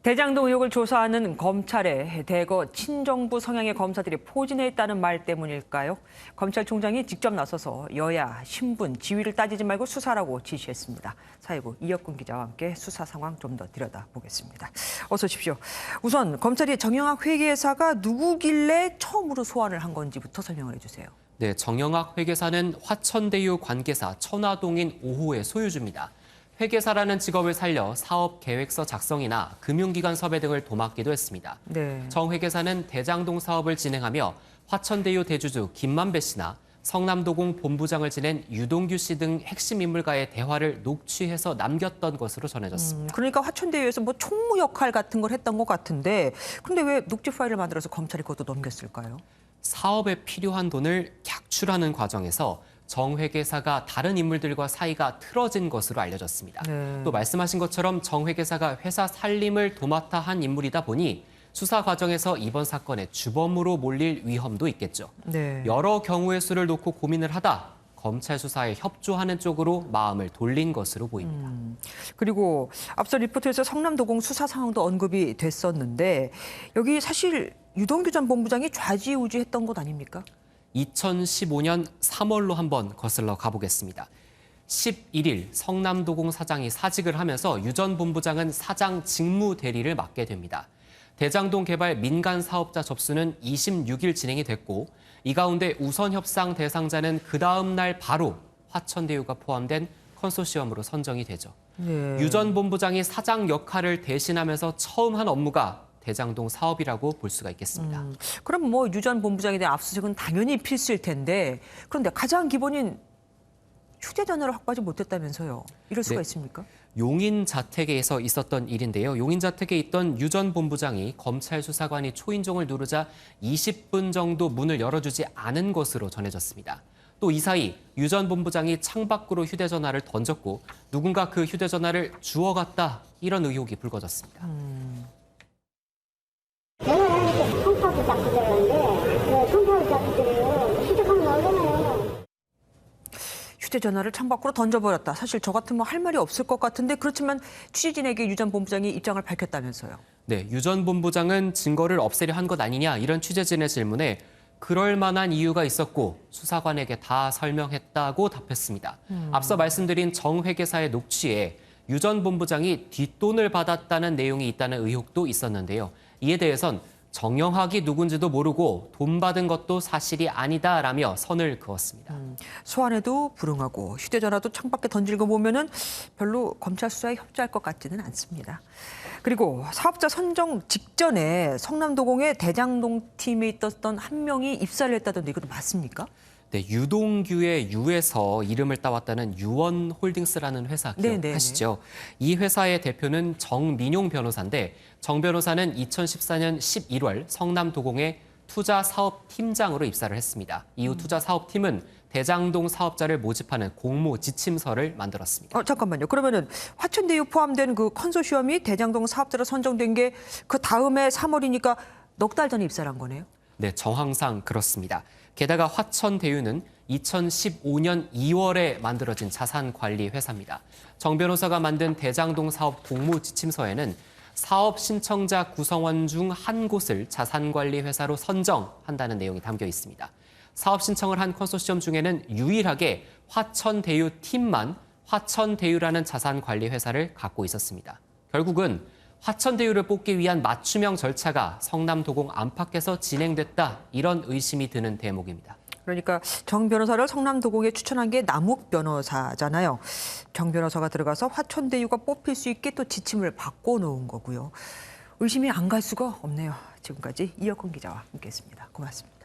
대장동 의혹을 조사하는 검찰에 대거 친정부 성향의 검사들이 포진해 있다는 말 때문일까요? 검찰총장이 직접 나서서 여야, 신분, 지위를 따지지 말고 수사라고 지시했습니다. 사회부 이혁근 기자와 함께 수사 상황 좀 더 들여다보겠습니다. 어서 오십시오. 우선 검찰이 정영학 회계사가 누구길래 처음으로 소환을 한 건지부터 설명을 해주세요. 네, 정영학 회계사는 화천대유 관계사 천화동인 5호의 소유주입니다. 회계사라는 직업을 살려 사업 계획서 작성이나 금융기관 섭외 등을 도맡기도 했습니다. 네. 정 회계사는 대장동 사업을 진행하며 화천대유 대주주 김만배 씨나 성남도공 본부장을 지낸 유동규 씨 등 핵심 인물과의 대화를 녹취해서 남겼던 것으로 전해졌습니다. 그러니까 화천대유에서 뭐 총무 역할 같은 걸 했던 것 같은데, 그런데 왜 녹취 파일을 만들어서 검찰이 그것도 넘겼을까요? 사업에 필요한 돈을 객출하는 과정에서 정 회계사가 다른 인물들과 사이가 틀어진 것으로 알려졌습니다. 네. 또 말씀하신 것처럼 정 회계사가 회사 살림을 도맡아 한 인물이다 보니 수사 과정에서 이번 사건의 주범으로 몰릴 위험도 있겠죠. 네. 여러 경우의 수를 놓고 고민을 하다 검찰 수사에 협조하는 쪽으로 마음을 돌린 것으로 보입니다. 그리고 앞서 리포트에서 성남도공 수사 상황도 언급이 됐었는데, 여기 사실 유동규 전 본부장이 좌지우지했던 것 아닙니까? 2015년 3월로 한번 거슬러 가보겠습니다. 11일 성남도공 사장이 사직을 하면서 유 전 본부장은 사장 직무 대리를 맡게 됩니다. 대장동 개발 민간 사업자 접수는 26일 진행이 됐고, 이 가운데 우선 협상 대상자는 그 다음 날 바로 화천대유가 포함된 컨소시엄으로 선정이 되죠. 네. 유 전 본부장이 사장 역할을 대신하면서 처음 한 업무가 대장동 사업이라고 볼 수가 있겠습니다. 그럼 뭐 유 전 본부장에 대한 압수수색은 당연히 필수일 텐데, 그런데 가장 기본인 휴대전화를 확보하지 못했다면서요. 이럴 수가 네. 있습니까? 용인 자택에서 있었던 일인데요. 용인 자택에 있던 유 전 본부장이 검찰 수사관이 초인종을 누르자 20분 정도 문을 열어주지 않은 것으로 전해졌습니다. 또 이 사이 유 전 본부장이 창밖으로 휴대전화를 던졌고 누군가 그 휴대전화를 주워갔다, 이런 의혹이 불거졌습니다. 내가 이렇게 청파도 잡고 들었는데 청파도 잡고 들으면 휴대폰 나오잖아요. 휴대전화를 창밖으로 던져버렸다. 사실 저 같으면 할 말이 없을 것 같은데, 그렇지만 취재진에게 유 전 본부장이 입장을 밝혔다면서요. 네, 유 전 본부장은 증거를 없애려 한 것 아니냐, 이런 취재진의 질문에 그럴 만한 이유가 있었고 수사관에게 다 설명했다고 답했습니다. 앞서 말씀드린 정 회계사의 녹취에 유 전 본부장이 뒷돈을 받았다는 내용이 있다는 의혹도 있었는데요. 이에 대해선 정영학이 누군지도 모르고 돈 받은 것도 사실이 아니다라며 선을 그었습니다. 소환에도 불응하고 휴대전화도 창밖에 던질 거 보면은 별로 검찰 수사에 협조할 것 같지는 않습니다. 그리고 사업자 선정 직전에 성남도공의 대장동 팀에 있었던 한 명이 입사를 했다던데, 이것도 맞습니까? 네, 유동규의 유에서 이름을 따왔다는 유원홀딩스라는 회사 기억하시죠? 이 회사의 대표는 정민용 변호사인데, 정 변호사는 2014년 11월 성남도공의 투자사업팀장으로 입사를 했습니다. 이후 투자사업팀은 대장동 사업자를 모집하는 공모 지침서를 만들었습니다. 잠깐만요. 그러면은 화천대유 포함된 그 컨소시엄이 대장동 사업자로 선정된 게 그 다음에 3월이니까 넉 달 전에 입사를 한 거네요? 네, 정황상 그렇습니다. 게다가 화천대유는 2015년 2월에 만들어진 자산관리 회사입니다. 정 변호사가 만든 대장동 사업 공모지침서에는 사업 신청자 구성원 중 한 곳을 자산관리 회사로 선정한다는 내용이 담겨 있습니다. 사업 신청을 한 컨소시엄 중에는 유일하게 화천대유 팀만 화천대유라는 자산관리 회사를 갖고 있었습니다. 결국은 화천대유를 뽑기 위한 맞춤형 절차가 성남도공 안팎에서 진행됐다, 이런 의심이 드는 대목입니다. 그러니까 정 변호사를 성남도공에 추천한 게 남욱 변호사잖아요. 정 변호사가 들어가서 화천대유가 뽑힐 수 있게 또 지침을 바꿔놓은 거고요. 의심이 안 갈 수가 없네요. 지금까지 이혁근 기자와 함께했습니다. 고맙습니다.